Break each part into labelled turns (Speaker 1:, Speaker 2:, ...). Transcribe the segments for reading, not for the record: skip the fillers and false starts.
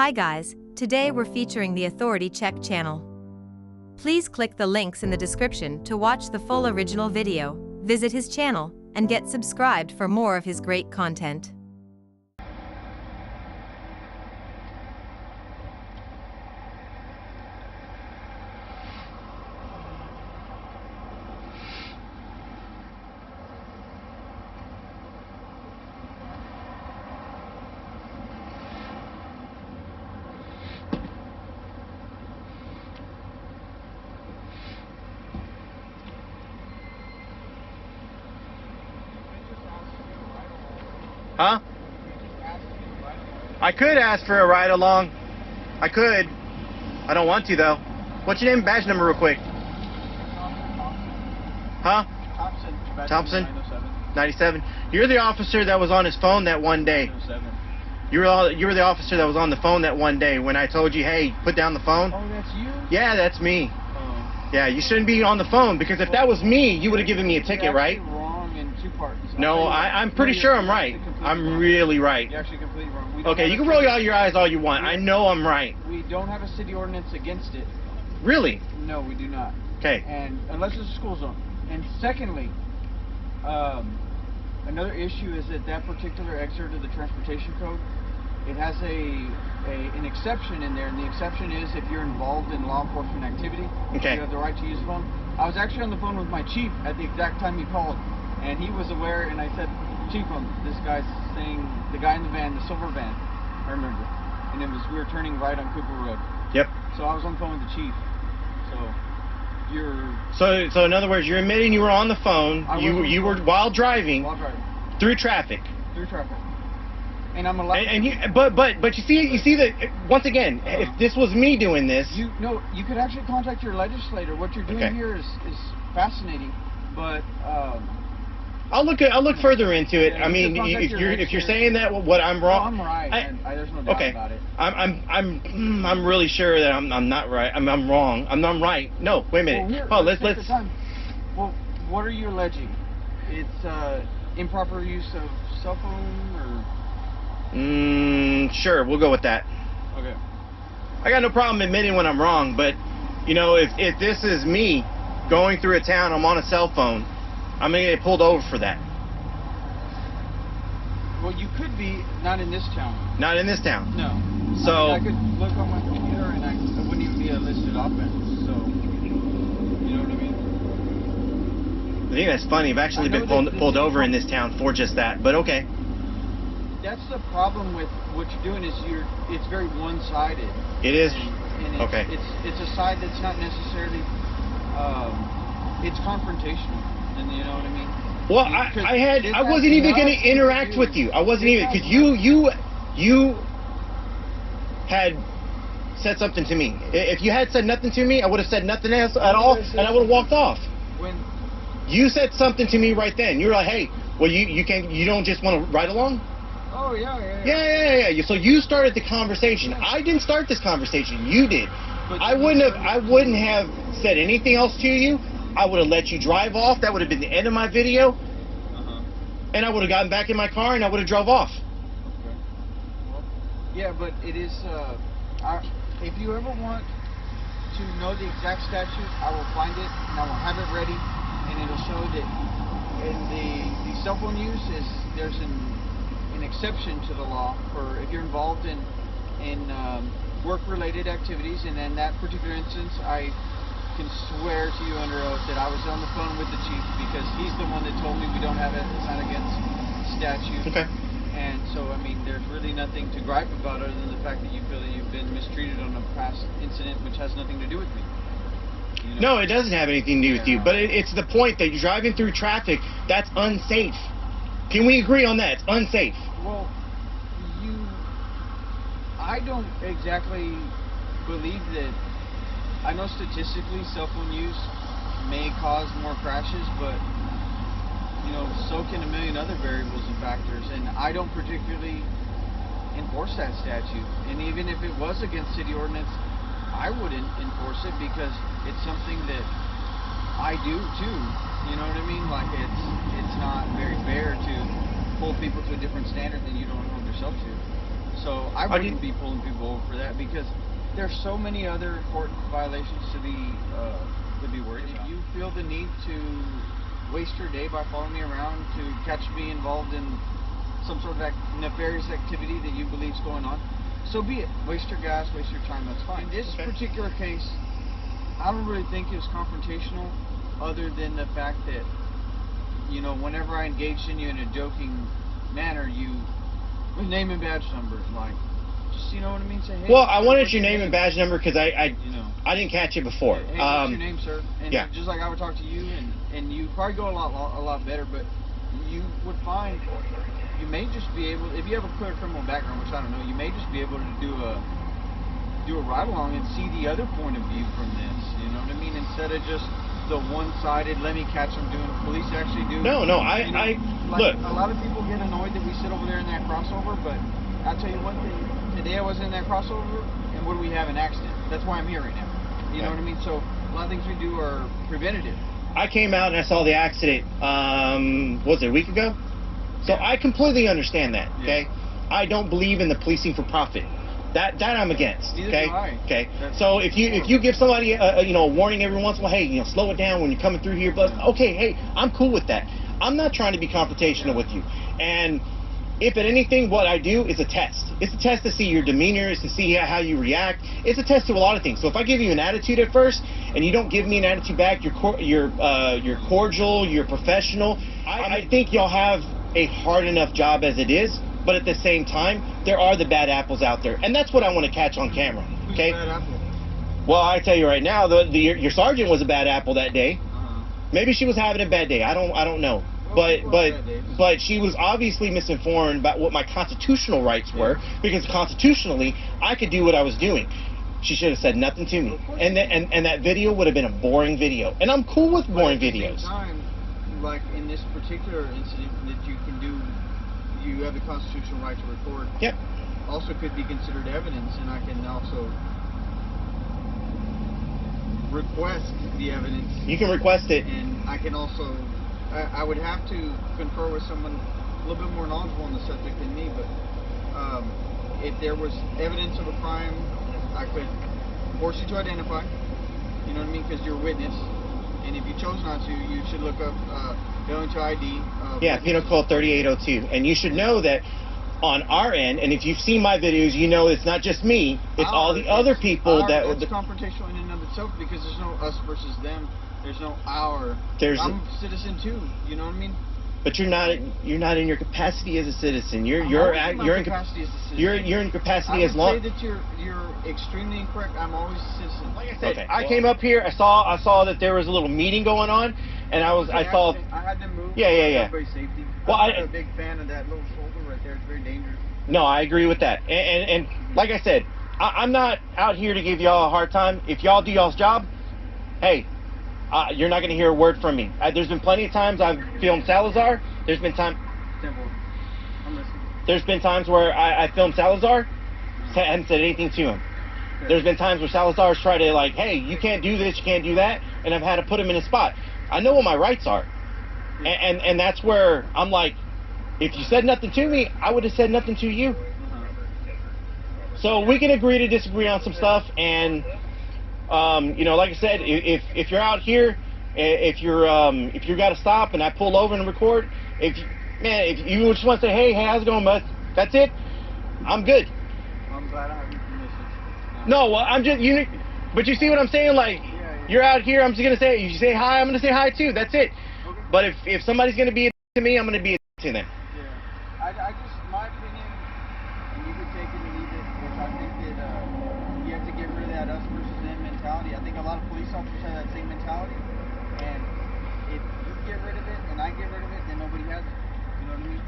Speaker 1: Hi guys, today we're featuring the Authority Check channel. Please click the links in the description to watch the full original video, visit his channel, and get subscribed for more of his great content.
Speaker 2: Huh? I could ask for a ride along. I could. I don't want to though. What's your name and badge number real quick? Huh? Thompson? 97. You're the officer that was on his phone that one day. You were the officer that was on the phone that one day when I told you, hey, put down the phone.
Speaker 3: Oh, that's you?
Speaker 2: Yeah, that's me.
Speaker 3: Oh.
Speaker 2: Yeah, you shouldn't be on the phone because if that was me, you would have given me a ticket, right?
Speaker 3: Wrong in two parts.
Speaker 2: No, I'm pretty sure I'm right. I'm really right.
Speaker 3: You're actually completely wrong.
Speaker 2: Okay, you can roll out your eyes all you want. I know I'm right.
Speaker 3: We don't have a city ordinance against it.
Speaker 2: Really?
Speaker 3: No, we do not.
Speaker 2: Okay.
Speaker 3: And unless it's a school zone. And secondly, another issue is that particular excerpt of the transportation code, it has an exception in there, and the exception is if you're involved in law enforcement activity,
Speaker 2: okay,
Speaker 3: you have the right to use the phone. I was actually on the phone with my chief at the exact time he called, and he was aware, and I said, Chief, this guy's saying, the guy in the van, the silver van, I remember, and we were turning right on Cooper Road.
Speaker 2: Yep.
Speaker 3: So I was on the phone with the chief.
Speaker 2: So in other words, you're admitting you were on the phone. You were while driving. Through traffic.
Speaker 3: Through traffic. And I'm allowed.
Speaker 2: But you see that once again, if this was me doing this,
Speaker 3: you could actually contact your legislator. What you're doing here is fascinating, but
Speaker 2: I'll look further into it. I mean, if you're saying that what I'm wrong,
Speaker 3: no, I'm right. There's no doubt about it.
Speaker 2: I'm really sure that I'm not right. I'm wrong. I'm right. No, wait a minute. Let's.
Speaker 3: Well, what are you alleging? It's improper use of cell phone or?
Speaker 2: Sure, we'll go with that.
Speaker 3: Okay.
Speaker 2: I got no problem admitting when I'm wrong, but you know, if this is me going through a town, I'm on a cell phone, I'm gonna get pulled over for that.
Speaker 3: Well, you could be, not in this town.
Speaker 2: Not in this town.
Speaker 3: No.
Speaker 2: So
Speaker 3: I could look on my computer and it wouldn't even be a listed offense. So, you know what I mean?
Speaker 2: I think that's funny. I've actually been pulled over in this town for just that, but okay.
Speaker 3: That's the problem with what you're doing is it's very one-sided.
Speaker 2: It is?
Speaker 3: And
Speaker 2: okay.
Speaker 3: It's a side that's not necessarily, it's confrontational, and you know what I mean?
Speaker 2: Well, I wasn't even going to interact with you. I wasn't even, because you had said something to me. If you had said nothing to me, I would have said nothing else at all, and I would have walked off. You said something to me right then. You were like, hey, well, you don't just want to ride along?
Speaker 3: Oh, yeah.
Speaker 2: Yeah. So you started the conversation. I didn't start this conversation. You did. I wouldn't have said anything else to you. I would have let you drive off. That would have been the end of my video. And I would have gotten back in my car and I would have drove off.
Speaker 3: Okay. Well, yeah, but it is, if you ever want to know the exact statute, I will find it and I will have it ready, and it'll show that in the cell phone use there's an exception to the law for if you're involved in work-related activities, and in that particular instance, I can swear to you under oath that I was on the phone with the chief because he's the one that told me we don't have it. It's not against statute.
Speaker 2: Okay.
Speaker 3: And so, I mean, there's really nothing to gripe about other than the fact that you feel that you've been mistreated on a past incident which has nothing to do with me. You know?
Speaker 2: No, it doesn't have anything to do with you, but it's the point that you're driving through traffic. That's unsafe. Can we agree on that? It's unsafe.
Speaker 3: Well, I don't exactly believe that. I know statistically cell phone use may cause more crashes, but you know, so can a million other variables and factors, and I don't particularly enforce that statute. And even if it was against city ordinance, I wouldn't enforce it because it's something that I do too. You know what I mean? Like it's not very fair to hold people to a different standard than you don't hold yourself to. So I wouldn't be pulling people over for that, because there's so many other important violations to be worried about. If you feel the need to waste your day by following me around to catch me involved in some sort of nefarious activity that you believe is going on, so be it. Waste your gas, waste your time, that's fine. In this particular case, I don't really think it was confrontational, other than the fact that, you know, whenever I engaged in you in a joking manner, you, with name and badge numbers, like, just, you know what I mean? Say, hey,
Speaker 2: well, I wanted your name and badge number because I didn't catch it before.
Speaker 3: Hey, what's your name, sir? And
Speaker 2: yeah.
Speaker 3: Just like I would talk to you, and you probably go a lot better, but you would find you may just be able, if you have a clear criminal background, which I don't know, you may just be able to do a ride along and see the other point of view from this. You know what I mean? Instead of just the one-sided, let me catch them doing it. Police actually do.
Speaker 2: No,
Speaker 3: like,
Speaker 2: look.
Speaker 3: A lot of people get annoyed that we sit over there in that crossover, but I'll tell you one thing. Today I was in that crossover, and what do we have? An accident. That's why I'm here right now. You know what I mean? So a lot of things we do are preventative. I
Speaker 2: came out and I saw the accident, was it a week ago? So I completely understand that, okay? I don't believe in the policing for profit. That I'm against, okay? Okay. So if you give somebody a warning every once in a while, hey, slow it down when you're coming through here, but okay, hey, I'm cool with that. I'm not trying to be confrontational with you. And if at anything, what I do is a test. It's a test to see your demeanor, it's to see how you react. It's a test to a lot of things. So if I give you an attitude at first and you don't give me an attitude back, you're cordial, you're professional. I think y'all have a hard enough job as it is, but at the same time, there are the bad apples out there, and that's what I want to catch on camera. Okay.
Speaker 3: Who's a bad apple?
Speaker 2: Well, I tell you right now, your sergeant was a bad apple that day. Maybe she was having a bad day. I don't know. But she was obviously misinformed about what my constitutional rights were, because constitutionally I could do what I was doing. She should have said nothing to me, and that video would have been a boring video, and I'm cool with boring videos.
Speaker 3: At the same time, like in this particular incident that you can do, you have the constitutional right to record.
Speaker 2: Yep.
Speaker 3: Also could be considered evidence, and I can also request the evidence.
Speaker 2: You can request it.
Speaker 3: And I can also, I would have to confer with someone a little bit more knowledgeable on the subject than me, but if there was evidence of a crime, I could force you to identify, you know what I mean, because you're a witness. And if you chose not to, you should look up going to ID.
Speaker 2: Yeah, Penal Code 3802. And you should know that on our end, and if you've seen my videos, you know it's not just me, it's all the other people that...
Speaker 3: It's confrontational in and of itself, because there's no us versus them. There's no our. I'm a citizen too, you know what I mean?
Speaker 2: But you're not in your capacity as a citizen. You're in capacity as a citizen. You're in capacity as long.
Speaker 3: I would say that you're extremely incorrect. I'm always a citizen.
Speaker 2: Like I said, I came up here. I saw that there was a little meeting going on, and I saw.
Speaker 3: I had to move.
Speaker 2: Yeah.
Speaker 3: Everybody's safety.
Speaker 2: Well,
Speaker 3: I'm a big fan of that little shoulder right there. It's very dangerous.
Speaker 2: No, I agree with that. And like I said, I'm not out here to give y'all a hard time. If y'all do y'all's job, hey. You're not going to hear a word from me. There's been plenty of times I've filmed Salazar. There's been times where I filmed Salazar, hadn't said anything to him. Okay. There's been times where Salazar's tried to like, hey, you can't do this, you can't do that, and I've had to put him in a spot. I know what my rights are, and that's where I'm like, if you said nothing to me, I would have said nothing to you. So we can agree to disagree on some stuff, and. Like I said, if you're out here, if you got to stop and I pull over and record, if you just want to say, hey, how's it going, bud? That's it. I'm good.
Speaker 3: I'm glad I have your permission.
Speaker 2: No, well, but you see what I'm saying? Like, you're out here, I'm just gonna say, you say hi, I'm gonna say hi too. That's it. Okay. But if somebody's gonna be a to me, I'm gonna be a to them.
Speaker 3: Yeah. I just, my opinion, and you could take it or leave it, which I think that you have to get rid of that us versus them mentality. I think a lot of police officers have that same mentality, and if you get rid of it and I get rid of it, then nobody has it. You know what I mean?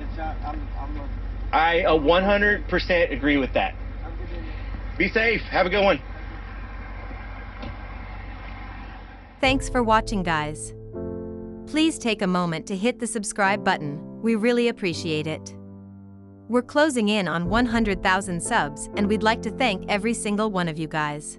Speaker 3: It's not. I
Speaker 2: 100% agree with that. Be safe. Have a good one.
Speaker 1: Thanks for watching, guys. Please take a moment to hit the subscribe button. We really appreciate it. We're closing in on 100,000 subs, and we'd like to thank every single one of you guys.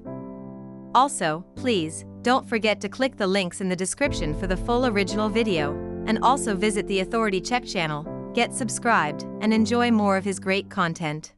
Speaker 1: Also, please, don't forget to click the links in the description for the full original video, and also visit the Authority Check channel, get subscribed, and enjoy more of his great content.